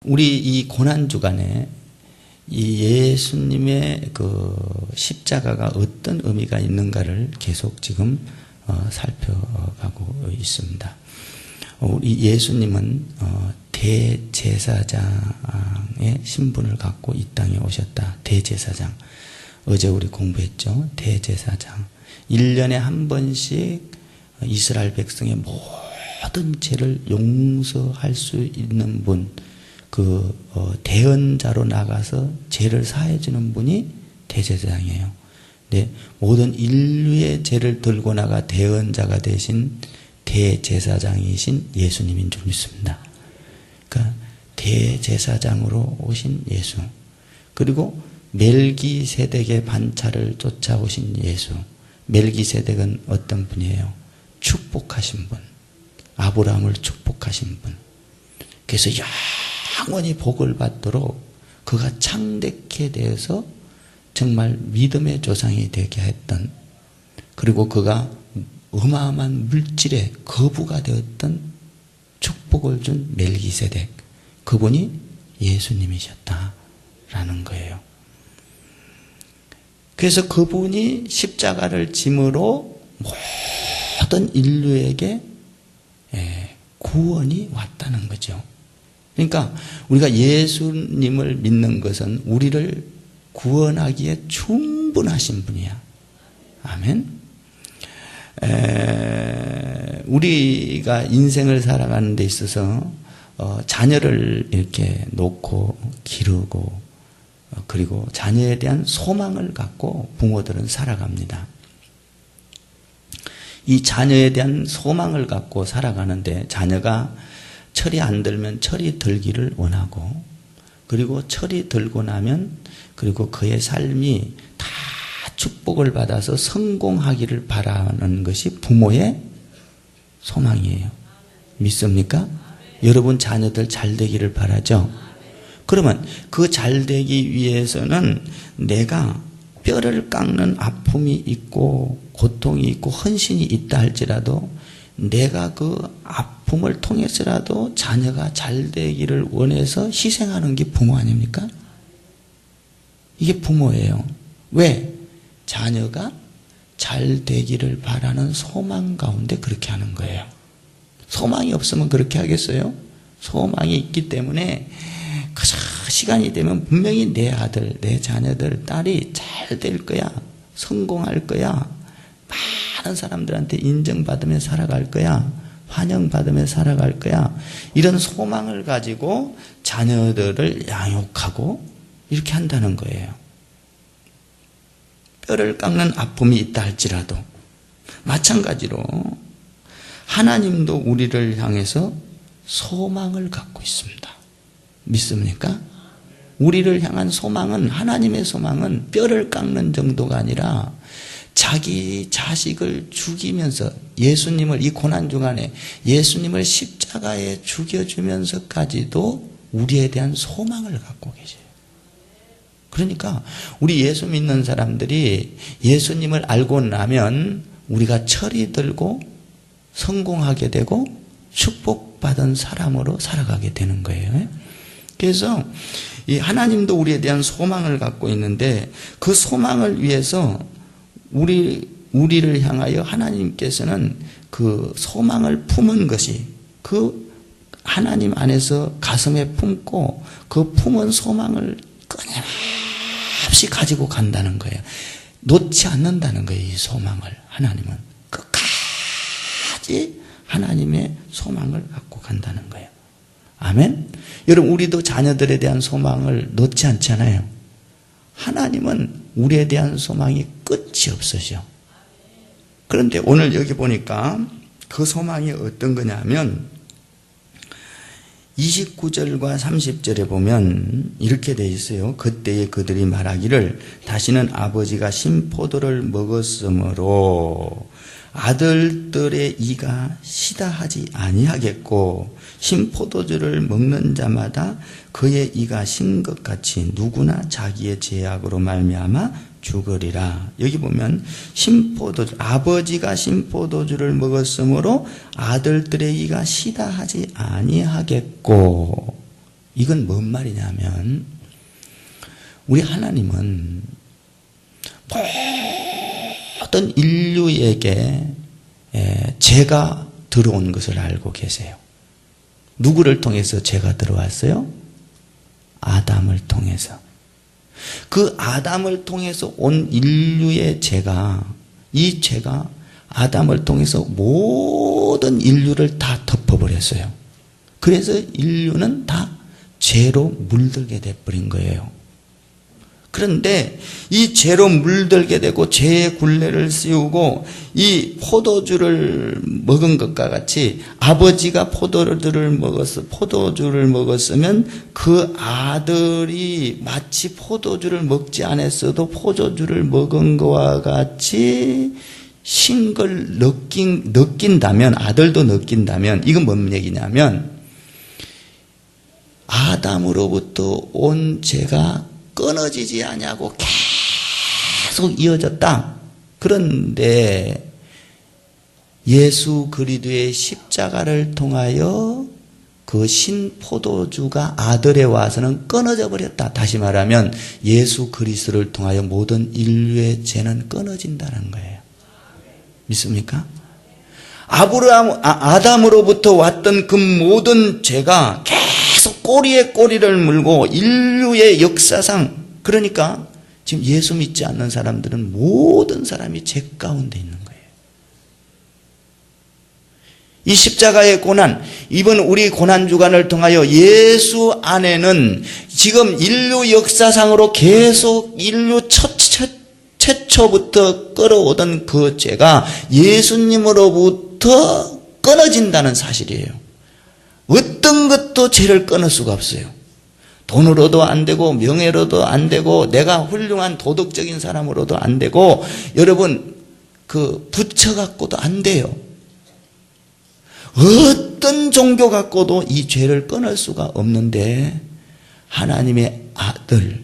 우리 이 고난주간에 이 예수님의 그 십자가가 어떤 의미가 있는가를 계속 지금 살펴가고 있습니다. 우리 예수님은 대제사장의 신분을 갖고 이 땅에 오셨다. 대제사장. 어제 우리 공부했죠. 대제사장. 1년에 한 번씩 이스라엘 백성의 모든 죄를 용서할 수 있는 분, 대언자로 나가서 죄를 사해주는 분이 대제사장이에요. 네, 모든 인류의 죄를 들고 나가 대언자가 되신 대제사장이신 예수님인 줄 믿습니다. 그러니까 대제사장으로 오신 예수, 그리고 멜기세덱의 반차를 쫓아오신 예수. 멜기세덱은 어떤 분이에요? 축복하신 분, 아브라함을 축복하신 분. 그래서 영원히 복을 받도록 그가 창대케 되어서 정말 믿음의 조상이 되게 했던, 그리고 그가 어마어마한 물질의 거부가 되었던 축복을 준 멜기세덱, 그분이 예수님이셨다라는 거예요. 그래서 그분이 십자가를 짐으로 모든 인류에게 구원이 왔다는 거죠. 그러니까 우리가 예수님을 믿는 것은 우리를 구원하기에 충분하신 분이야. 아멘. 우리가 인생을 살아가는 데 있어서 자녀를 이렇게 놓고 기르고, 그리고 자녀에 대한 소망을 갖고 부모들은 살아갑니다. 이 자녀에 대한 소망을 갖고 살아가는데, 자녀가 철이 안 들면 철이 들기를 원하고, 그리고 철이 들고 나면 그리고 그의 삶이 다 축복을 받아서 성공하기를 바라는 것이 부모의 소망이에요. 믿습니까? 여러분 자녀들 잘 되기를 바라죠? 그러면 그 잘 되기 위해서는 내가 뼈를 깎는 아픔이 있고 고통이 있고 헌신이 있다 할지라도 내가 그 아픔을 통해서라도 자녀가 잘 되기를 원해서 희생하는 게 부모 아닙니까? 이게 부모예요. 왜? 자녀가 잘 되기를 바라는 소망 가운데 그렇게 하는 거예요. 소망이 없으면 그렇게 하겠어요? 소망이 있기 때문에 그저 시간이 되면 분명히 내 아들, 내 자녀들, 딸이 잘 될 거야, 성공할 거야, 많은 사람들한테 인정받으며 살아갈 거야, 환영받으며 살아갈 거야, 이런 소망을 가지고 자녀들을 양육하고 이렇게 한다는 거예요. 뼈를 깎는 아픔이 있다 할지라도. 마찬가지로 하나님도 우리를 향해서 소망을 갖고 있습니다. 믿습니까? 우리를 향한 소망은, 하나님의 소망은 뼈를 깎는 정도가 아니라 자기 자식을 죽이면서, 예수님을 이 고난주간에 예수님을 십자가에 죽여주면서까지도 우리에 대한 소망을 갖고 계세요. 그러니까 우리 예수 믿는 사람들이 예수님을 알고 나면 우리가 철이 들고 성공하게 되고 축복받은 사람으로 살아가게 되는 거예요. 그래서 이 하나님도 우리에 대한 소망을 갖고 있는데, 그 소망을 위해서 우리를 향하여 하나님께서는 그 소망을 품은 것이, 그 하나님 안에서 가슴에 품고 그 품은 소망을 끊임없이 가지고 간다는 거예요. 놓지 않는다는 거예요. 이 소망을 하나님은 끝까지 하나님의 소망을 갖고 간다는 거예요. 아멘. 여러분, 우리도 자녀들에 대한 소망을 놓지 않잖아요. 하나님은 우리에 대한 소망이 끝이 없으셔. 그런데 오늘 여기 보니까 그 소망이 어떤 거냐면 29절과 30절에 보면 이렇게 돼 있어요. 그때에 그들이 말하기를 다시는 아버지가 신포도를 먹었으므로 아들들의 이가 시다하지 아니하겠고, 신포도주를 먹는 자마다 그의 이가 신 것 같이 누구나 자기의 죄악으로 말미암아 죽으리라. 여기 보면 신포도주, 아버지가 신포도주를 먹었으므로 아들들의 이가 시다하지 아니하겠고, 이건 뭔 말이냐면 우리 하나님은 모든 인류에게 죄가 들어온 것을 알고 계세요. 누구를 통해서 죄가 들어왔어요? 아담을 통해서. 그 아담을 통해서 온 인류의 죄가, 이 죄가 아담을 통해서 모든 인류를 다 덮어버렸어요. 그래서 인류는 다 죄로 물들게 돼버린 거예요. 그런데 이 죄로 물들게 되고 죄의 굴레를 씌우고 이 포도주를 먹은 것과 같이 아버지가 포도주를 먹었으면 그 아들이 마치 포도주를 먹지 않았어도 포도주를 먹은 것과 같이 신 걸 느낀다면, 아들도 느낀다면, 이건 뭔 얘기냐면 아담으로부터 온 죄가 끊어지지 않냐고 계속 이어졌다. 그런데 예수 그리스도의 십자가를 통하여 그 신포도주가 아들에 와서는 끊어져 버렸다. 다시 말하면 예수 그리스도를 통하여 모든 인류의 죄는 끊어진다는 거예요. 믿습니까? 아담으로부터 왔던 그 모든 죄가 계속 꼬리에 꼬리를 물고 인류의 역사상, 그러니까 지금 예수 믿지 않는 사람들은 모든 사람이 죄 가운데 있는 거예요. 이 십자가의 고난, 이번 우리 고난주간을 통하여 예수 안에는 지금 인류 역사상으로 계속 인류 최초부터 끌어오던 그 죄가 예수님으로부터 끊어진다는 사실이에요. 어떤 것도 죄를 끊을 수가 없어요. 돈으로도 안 되고 명예로도 안 되고 내가 훌륭한 도덕적인 사람으로도 안 되고 여러분 그 부처 갖고도 안 돼요. 어떤 종교 갖고도 이 죄를 끊을 수가 없는데 하나님의 아들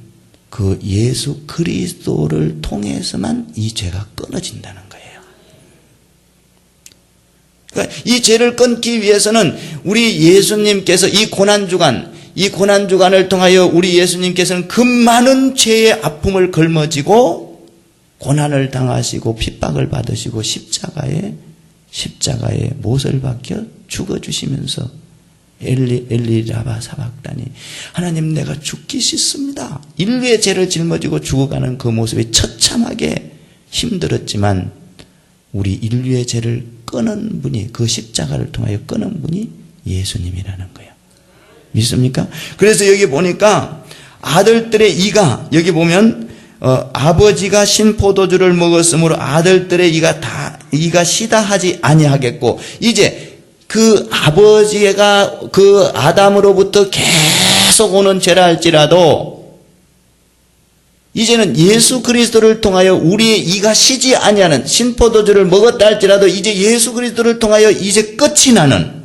그 예수 그리스도를 통해서만 이 죄가 끊어진다는 거예요. 그러니까 이 죄를 끊기 위해서는 우리 예수님께서 이 고난주간을 통하여 우리 예수님께서는 그 많은 죄의 아픔을 걸머지고 고난을 당하시고 핍박을 받으시고 십자가에 못을 박혀 죽어주시면서 엘리 라바 사박다니, 하나님 내가 죽기 싫습니다. 인류의 죄를 짊어지고 죽어가는 그 모습이 처참하게 힘들었지만 우리 인류의 죄를 끊은 분이, 그 십자가를 통하여 끊은 분이 예수님이라는 거예요. 믿습니까? 그래서 여기 보니까 아들들의 이가, 여기 보면 아버지가 신포도주를 먹었으므로 아들들의 이가 시다하지 아니하겠고, 이제 그 아버지가 그 아담으로부터 계속 오는 죄라 할지라도 이제는 예수 그리스도를 통하여 우리의 이가 시지 아니하는, 신포도주를 먹었다 할지라도 이제 예수 그리스도를 통하여 이제 끝이 나는,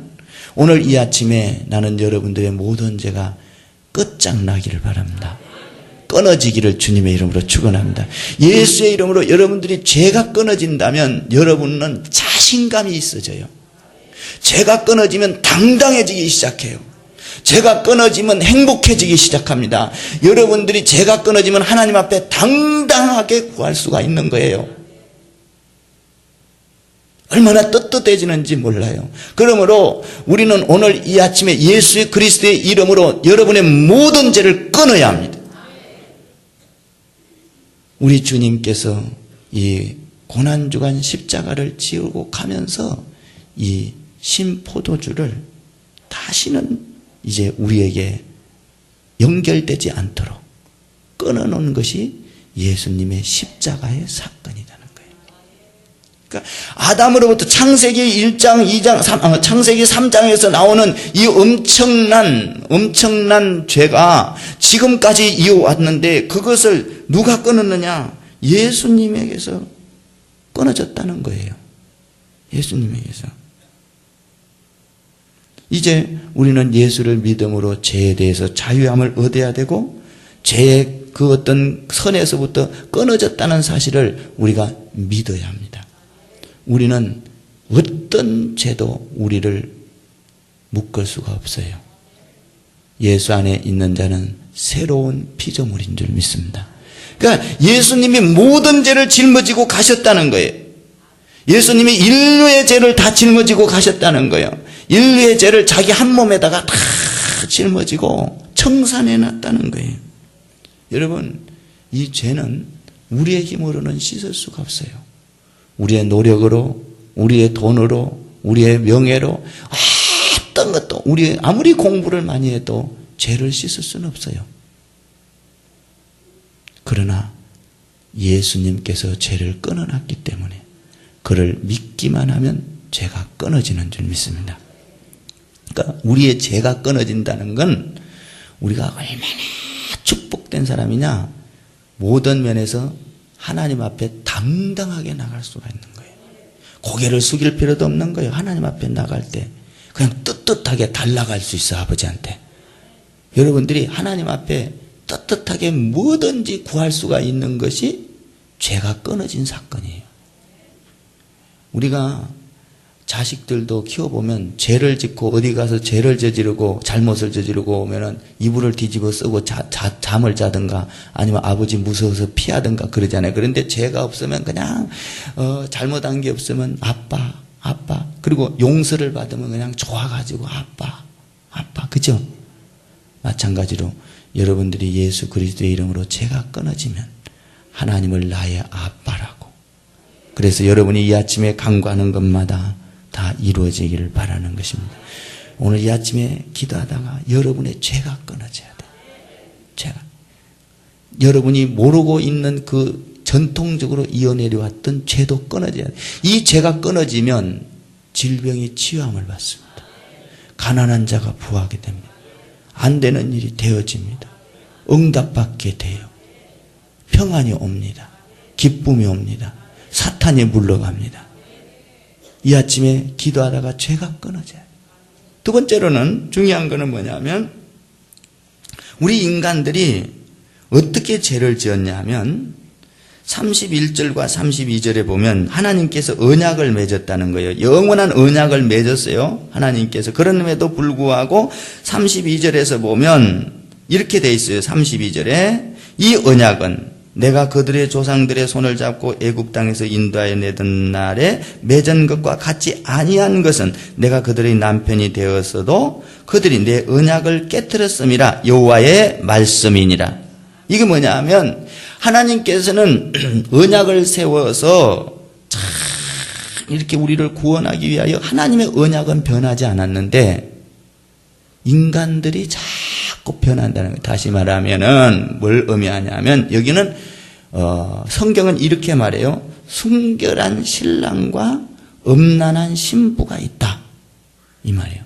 오늘 이 아침에 나는 여러분들의 모든 죄가 끝장나기를 바랍니다. 끊어지기를 주님의 이름으로 축원합니다. 예수의 이름으로 여러분들이 죄가 끊어진다면 여러분은 자신감이 있어져요. 죄가 끊어지면 당당해지기 시작해요. 죄가 끊어지면 행복해지기 시작합니다. 여러분들이 죄가 끊어지면 하나님 앞에 당당하게 구할 수가 있는 거예요. 얼마나 떳떳해지는지 몰라요. 그러므로 우리는 오늘 이 아침에 예수 그리스도의 이름으로 여러분의 모든 죄를 끊어야 합니다. 우리 주님께서 이 고난주간 십자가를 지우고 가면서 이 신포도주를 다시는 이제 우리에게 연결되지 않도록 끊어놓은 것이 예수님의 십자가의 사건이라는 거예요. 그러니까 아담으로부터 창세기 1장, 2장, 창세기 3장에서 나오는 이 엄청난 죄가 지금까지 이어왔는데 그것을 누가 끊었느냐? 예수님에게서 끊어졌다는 거예요. 예수님에게서. 이제 우리는 예수를 믿음으로 죄에 대해서 자유함을 얻어야 되고 죄의 그 어떤 선에서부터 끊어졌다는 사실을 우리가 믿어야 합니다. 우리는 어떤 죄도 우리를 묶을 수가 없어요. 예수 안에 있는 자는 새로운 피조물인 줄 믿습니다. 그러니까 예수님이 모든 죄를 짊어지고 가셨다는 거예요. 예수님이 인류의 죄를 다 짊어지고 가셨다는 거예요. 인류의 죄를 자기 한 몸에다가 다 짊어지고 청산해 놨다는 거예요. 여러분, 이 죄는 우리의 힘으로는 씻을 수가 없어요. 우리의 노력으로, 우리의 돈으로, 우리의 명예로, 어떤 것도 우리 아무리 공부를 많이 해도 죄를 씻을 수는 없어요. 그러나 예수님께서 죄를 끊어놨기 때문에 그를 믿기만 하면 죄가 끊어지는 줄 믿습니다. 그러니까 우리의 죄가 끊어진다는 건 우리가 얼마나 축복된 사람이냐, 모든 면에서 하나님 앞에 당당하게 나갈 수가 있는 거예요. 고개를 숙일 필요도 없는 거예요. 하나님 앞에 나갈 때 그냥 떳떳하게 달라갈 수 있어, 아버지한테. 여러분들이 하나님 앞에 떳떳하게 뭐든지 구할 수가 있는 것이 죄가 끊어진 사건이에요. 우리가 자식들도 키워보면 죄를 짓고 어디 가서 죄를 저지르고 잘못을 저지르고 오면은 이불을 뒤집어 쓰고 잠을 자든가 아니면 아버지 무서워서 피하든가 그러잖아요. 그런데 죄가 없으면 그냥 잘못한 게 없으면 아빠 그리고 용서를 받으면 그냥 좋아가지고 아빠 그죠? 마찬가지로 여러분들이 예수 그리스도의 이름으로 죄가 끊어지면 하나님을 나의 아빠라고, 그래서 여러분이 이 아침에 간구하는 것마다 다 이루어지기를 바라는 것입니다. 오늘 이 아침에 기도하다가 여러분의 죄가 끊어져야 돼요. 죄가. 여러분이 모르고 있는 그 전통적으로 이어내려왔던 죄도 끊어져야 돼요. 이 죄가 끊어지면 질병이 치유함을 받습니다. 가난한 자가 부하게 됩니다. 안 되는 일이 되어집니다. 응답받게 돼요. 평안이 옵니다. 기쁨이 옵니다. 사탄이 물러갑니다. 이 아침에 기도하다가 죄가 끊어져요. 두 번째로는 중요한 것은 뭐냐면 우리 인간들이 어떻게 죄를 지었냐 하면 31절과 32절에 보면 하나님께서 언약을 맺었다는 거예요. 영원한 언약을 맺었어요. 하나님께서. 그럼에도 불구하고 32절에서 보면 이렇게 돼 있어요. 32절에 이 언약은 내가 그들의 조상들의 손을 잡고 애굽 땅에서 인도하여 내던 날에 맺은 것과 같이 아니한 것은 내가 그들의 남편이 되었어도 그들이 내 언약을 깨뜨렸음이라. 여호와의 말씀이니라. 이게 뭐냐 하면 하나님께서는 언약을 세워서 참 이렇게 우리를 구원하기 위하여 하나님의 언약은 변하지 않았는데 인간들이 자꾸 변한다는 거예요. 다시 말하면은 뭘 의미하냐면 여기는 성경은 이렇게 말해요. 순결한 신랑과 음란한 신부가 있다, 이 말이에요.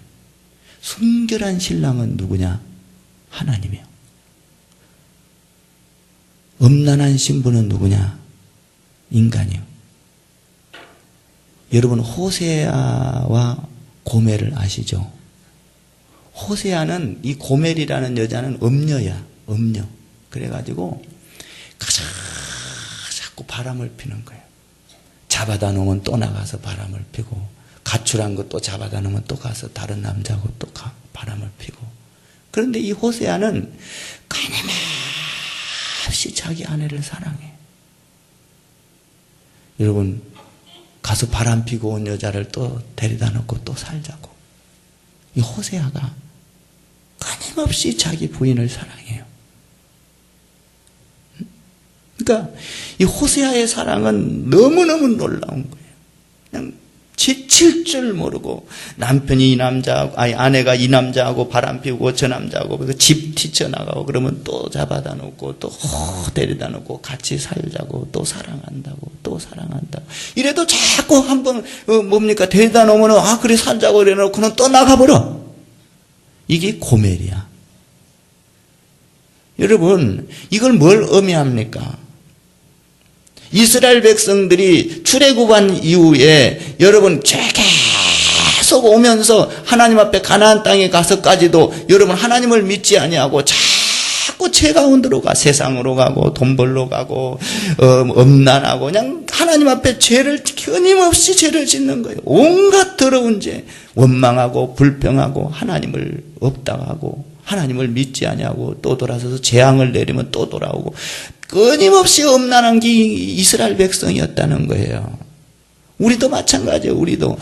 순결한 신랑은 누구냐? 하나님이에요. 음란한 신부는 누구냐? 인간이요. 여러분 호세아와 고멜을 아시죠? 호세아는 이 고멜이라는 여자는 음녀야. 음녀. 그래가지고 자꾸 바람을 피는 거예요. 잡아다 놓으면 또 나가서 바람을 피고, 가출한 것도 잡아다 놓으면 또 가서 다른 남자하고 또 바람을 피고. 그런데 이 호세아는 끊임없이 자기 아내를 사랑해. 여러분, 가서 바람 피고 온 여자를 또 데려다 놓고 또 살자고. 이 호세아가 끊임없이 자기 부인을 사랑해요. 그러니까 이 호세아의 사랑은 너무너무 놀라운 거예요. 그냥 지칠 줄 모르고 남편이 이 남자하고, 아내가 이 남자하고 바람 피우고 저 남자하고 집 뛰쳐나가고 그러면 또 잡아다 놓고 또 데려다 놓고 같이 살자고, 또 사랑한다고, 또 사랑한다고. 이래도 자꾸 한번 뭡니까 데려다 놓으면 그래 살자고 이래 놓고는 또 나가버려. 이게 고멜이야. 여러분, 이걸 뭘 의미합니까? 이스라엘 백성들이 출애굽한 이후에 여러분 죄 계속 오면서 하나님 앞에 가나안 땅에 가서까지도 여러분 하나님을 믿지 아니하고 자꾸 죄 가운데로 가. 세상으로 가고 돈 벌러 가고 음란하고 그냥 하나님 앞에 죄를 끊임없이 죄를 짓는 거예요. 온갖 더러운 죄, 원망하고 불평하고 하나님을 없다고 하고 하나님을 믿지 아니하고 또 돌아서서 재앙을 내리면 또 돌아오고 끊임없이 엄난한 게 이스라엘 백성이었다는 거예요. 우리도 마찬가지예요. 우리도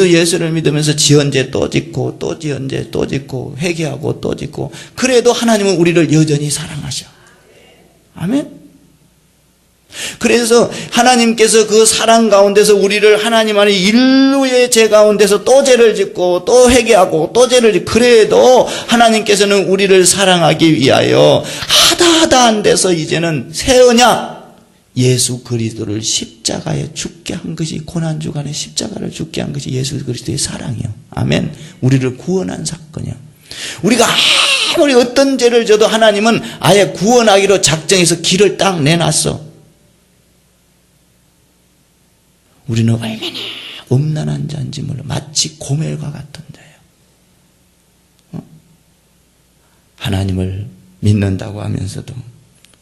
예수를 믿으면서 지언죄 또 짓고 또 지언죄 또 짓고 회개하고 또 짓고 그래도 하나님은 우리를 여전히 사랑하셔. 아멘. 그래서 하나님께서 그 사랑 가운데서 우리를 하나님 안에 인류의 죄 가운데서 또 죄를 짓고 또 회개하고 또 죄를 짓고 그래도 하나님께서는 우리를 사랑하기 위하여 하다 안 돼서 이제는 새 언약 예수 그리스도를 십자가에 죽게 한 것이 고난주간에 십자가를 죽게 한 것이 예수 그리스도의 사랑이요. 아멘. 우리를 구원한 사건이요. 우리가 아무리 어떤 죄를 져도 하나님은 아예 구원하기로 작정해서 길을 딱 내놨어. 우리는 얼마나 엄난한 자인지 몰라. 마치 고멜과 같은 자예요. 하나님을 믿는다고 하면서도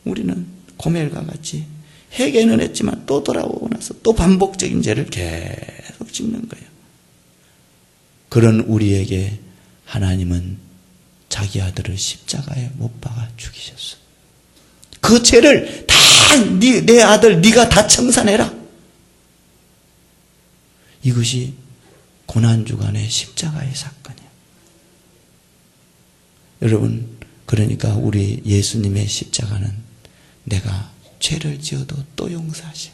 우리는 고멜과 같이 회개는 했지만 또 돌아오고 나서 또 반복적인 죄를 계속 짓는 거예요. 그런 우리에게 하나님은 자기 아들을 십자가에 못 박아 죽이셨어. 그 죄를 다 내 아들 네가 다 청산해라. 이것이 고난주간의 십자가의 사건이에요. 여러분, 그러니까 우리 예수님의 십자가는 내가 죄를 지어도 또 용서하셔.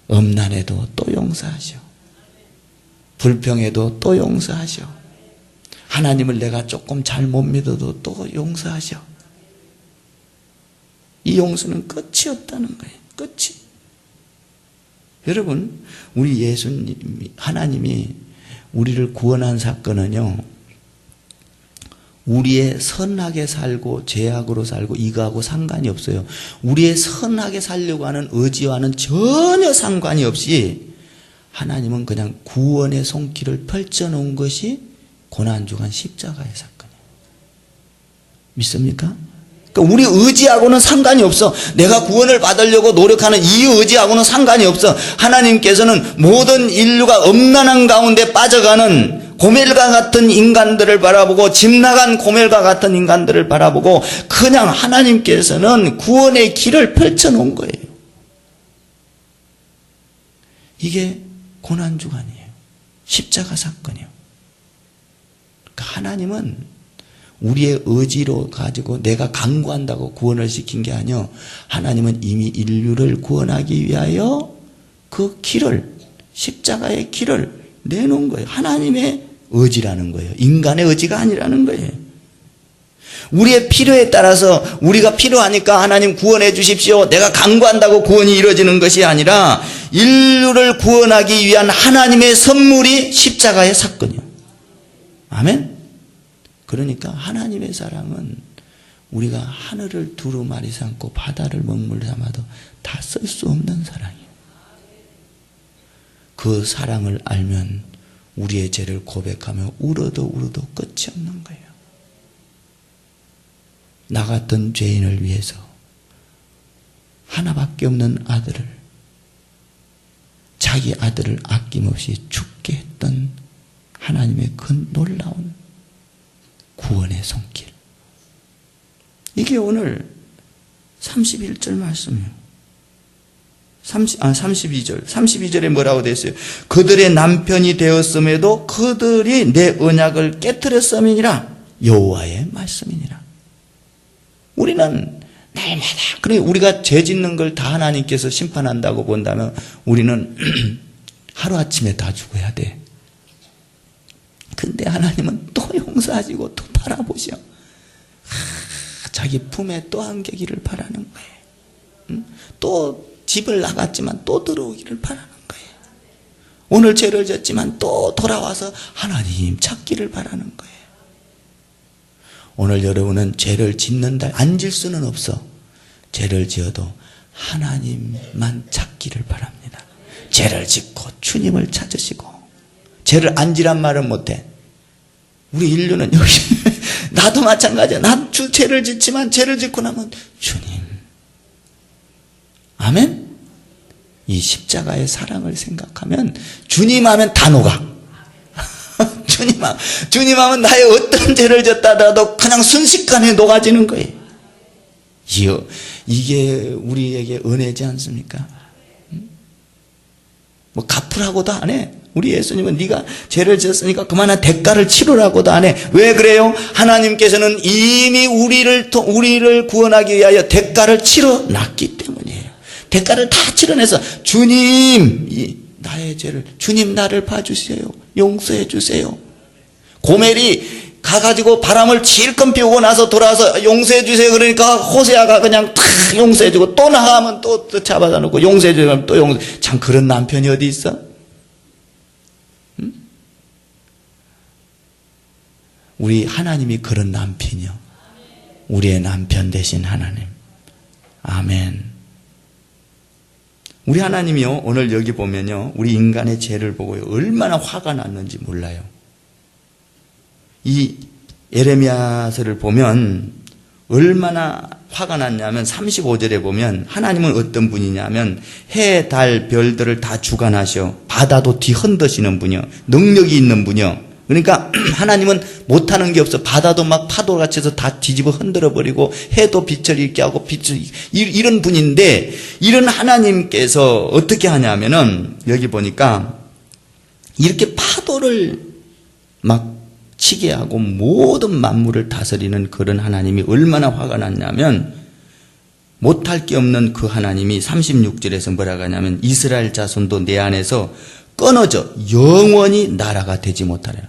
엄난해도 또 용서하셔. 불평해도 또 용서하셔. 하나님을 내가 조금 잘 못 믿어도 또 용서하셔. 이 용서는 끝이 없다는 거예요. 끝이. 여러분, 우리 예수님, 하나님이 우리를 구원한 사건은요, 우리의 선하게 살고 죄악으로 살고 이거하고 상관이 없어요. 우리의 선하게 살려고 하는 의지와는 전혀 상관이 없이 하나님은 그냥 구원의 손길을 펼쳐놓은 것이 고난주간 십자가의 사건이에요. 믿습니까? 그러니까 우리 의지하고는 상관이 없어. 내가 구원을 받으려고 노력하는 이 의지하고는 상관이 없어. 하나님께서는 모든 인류가 엄난한 가운데 빠져가는 고멜과 같은 인간들을 바라보고 집 나간 고멜과 같은 인간들을 바라보고 그냥 하나님께서는 구원의 길을 펼쳐놓은 거예요. 이게 고난주간이에요. 십자가 사건이에요. 그러니까 하나님은 우리의 의지로 가지고 내가 강구한다고 구원을 시킨 게 아니요. 하나님은 이미 인류를 구원하기 위하여 그 길을, 십자가의 길을 내놓은 거예요. 하나님의 의지라는 거예요. 인간의 의지가 아니라는 거예요. 우리의 필요에 따라서 우리가 필요하니까 하나님 구원해 주십시오. 내가 강구한다고 구원이 이루어지는 것이 아니라 인류를 구원하기 위한 하나님의 선물이 십자가의 사건이에요. 아멘? 그러니까 하나님의 사랑은 우리가 하늘을 두루마리 삼고 바다를 먹물 삼아도 다 쓸 수 없는 사랑이에요. 그 사랑을 알면 우리의 죄를 고백하며 울어도 끝이 없는 거예요. 나 같은 죄인을 위해서 하나밖에 없는 아들을, 자기 아들을 아낌없이 죽게 했던 하나님의 그 놀라운 구원의 손길. 이게 오늘 31절 말씀이에요. 32절에 뭐라고 되어 있어요? 그들의 남편이 되었음에도 그들이 내 언약을 깨뜨렸음이니라. 여호와의 말씀이니라. 우리는 날마다, 그래 우리가 죄 짓는 걸 다 하나님께서 심판한다고 본다면 우리는 하루아침에 다 죽어야 돼. 근데 하나님은 또 용서하시고 또 바라보셔. 자기 품에 또 안기기를 바라는 거예요. 또 집을 나갔지만 또 들어오기를 바라는 거예요. 오늘 죄를 졌지만 또 돌아와서 하나님 찾기를 바라는 거예요. 오늘 여러분은 죄를 짓는다, 안 질 수는 없어. 죄를 지어도 하나님만 찾기를 바랍니다. 죄를 짓고 주님을 찾으시고, 죄를 안 지란 말은 못해. 우리 인류는 여기 나도 마찬가지야. 나도 죄를 짓지만 죄를 짓고 나면 주님. 아멘? 이 십자가의 사랑을 생각하면 주님 하면 다 녹아. 주님 하면 나의 어떤 죄를 졌다 하더라도 그냥 순식간에 녹아지는 거예요. 이게 우리에게 은혜지 않습니까? 뭐 갚으라고도 안 해. 우리 예수님은 네가 죄를 지었으니까 그만한 대가를 치르라고도 안 해. 왜 그래요? 하나님께서는 이미 우리를 구원하기 위하여 대가를 치러놨기 때문이에요. 대가를 다 치러내서 주님 나의 죄를 주님 나를 봐주세요. 용서해 주세요. 고멜이 가가지고 바람을 질끔 피우고 나서 돌아와서 용서해 주세요. 그러니까 호세아가 그냥 탁 용서해 주고 또 나가면 또 잡아다 놓고 용서해 주면 또 용서해. 참 그런 남편이 어디 있어? 응? 우리 하나님이 그런 남편이요. 우리의 남편 되신 하나님. 아멘. 우리 하나님이요. 오늘 여기 보면요. 우리 인간의 죄를 보고 얼마나 화가 났는지 몰라요. 이 예레미야서를 보면 얼마나 화가 났냐면 35절에 보면 하나님은 어떤 분이냐면 해, 달, 별들을 다 주관하셔. 바다도 뒤흔드시는 분이요. 능력이 있는 분이요. 그러니까 하나님은 못하는 게 없어. 바다도 막 파도같이 해서 다 뒤집어 흔들어 버리고 해도 빛을 잃게 하고 이런 분인데 이런 하나님께서 어떻게 하냐면은 여기 보니까 이렇게 파도를 막 치게 하고 모든 만물을 다스리는 그런 하나님이 얼마나 화가 났냐면 못할 게 없는 그 하나님이 36절에서 뭐라고 하냐면 이스라엘 자손도 내 안에서 끊어져 영원히 나라가 되지 못하리라.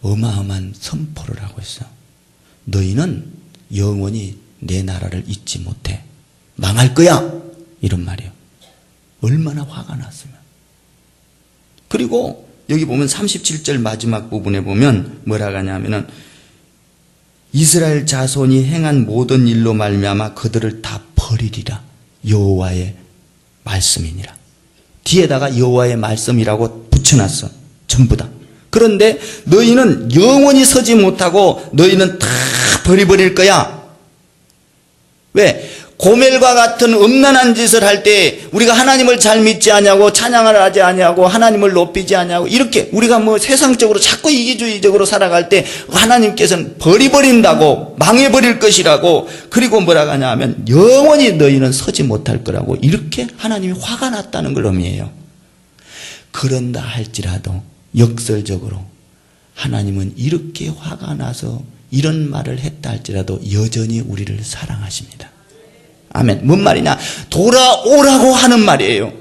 어마어마한 선포를 하고 있어. 너희는 영원히 내 나라를 잊지 못해. 망할 거야. 이런 말이에요. 얼마나 화가 났으면. 그리고 여기 보면 37절 마지막 부분에 보면 뭐라고 하냐면은 이스라엘 자손이 행한 모든 일로 말미암아 그들을 다 버리리라. 여호와의 말씀이니라. 뒤에다가 여호와의 말씀이라고 붙여놨어. 전부 다. 그런데 너희는 영원히 서지 못하고 너희는 다 버려버릴 거야. 왜? 고멜과 같은 음란한 짓을 할 때 우리가 하나님을 잘 믿지 않냐고 찬양을 하지 않냐고 하나님을 높이지 않냐고 이렇게 우리가 뭐 세상적으로 자꾸 이기주의적으로 살아갈 때 하나님께서는 버려버린다고 망해버릴 것이라고 그리고 뭐라고 하냐 하면 영원히 너희는 서지 못할 거라고 이렇게 하나님이 화가 났다는 걸 의미해요. 그런다 할지라도 역설적으로 하나님은 이렇게 화가 나서 이런 말을 했다 할지라도 여전히 우리를 사랑하십니다. 아멘. 뭔 말이냐? 돌아오라고 하는 말이에요.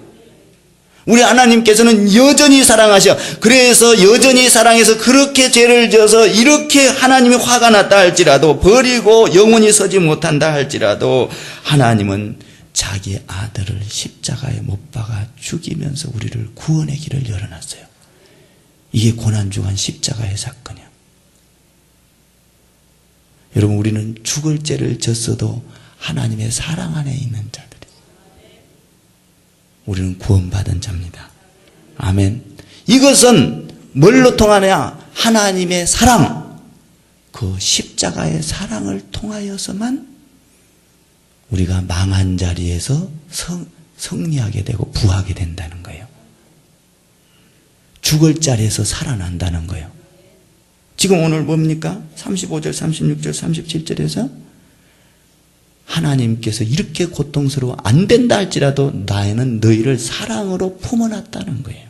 우리 하나님께서는 여전히 사랑하셔. 그래서 여전히 사랑해서 그렇게 죄를 져서 이렇게 하나님이 화가 났다 할지라도 버리고 영원히 서지 못한다 할지라도 하나님은 자기 아들을 십자가에 못 박아 죽이면서 우리를 구원의 길을 열어놨어요. 이게 고난주간 십자가의 사건이야. 여러분 우리는 죽을 죄를 졌어도 하나님의 사랑 안에 있는 자들이 우리는 구원받은 자입니다. 아멘. 이것은 뭘로 통하냐? 하나님의 사랑, 그 십자가의 사랑을 통하여서만 우리가 망한 자리에서 승리하게 되고 부하게 된다는 거예요. 죽을 자리에서 살아난다는 거예요. 지금 오늘 뭡니까? 35절, 36절, 37절에서 하나님께서 이렇게 고통스러워 안 된다 할지라도 나는 너희를 사랑으로 품어놨다는 거예요.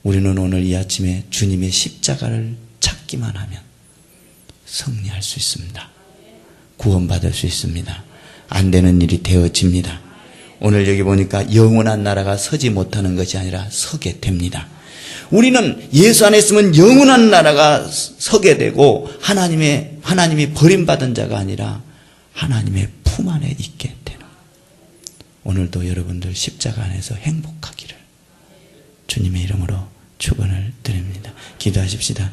우리는 오늘 이 아침에 주님의 십자가를 찾기만 하면 승리할 수 있습니다. 구원받을 수 있습니다. 안 되는 일이 되어집니다. 오늘 여기 보니까 영원한 나라가 서지 못하는 것이 아니라 서게 됩니다. 우리는 예수 안에 있으면 영원한 나라가 서게 되고 하나님이 버림받은 자가 아니라 하나님의 품 안에 있게 되는 오늘도 여러분들 십자가 안에서 행복하기를 주님의 이름으로 축원을 드립니다. 기도하십시다.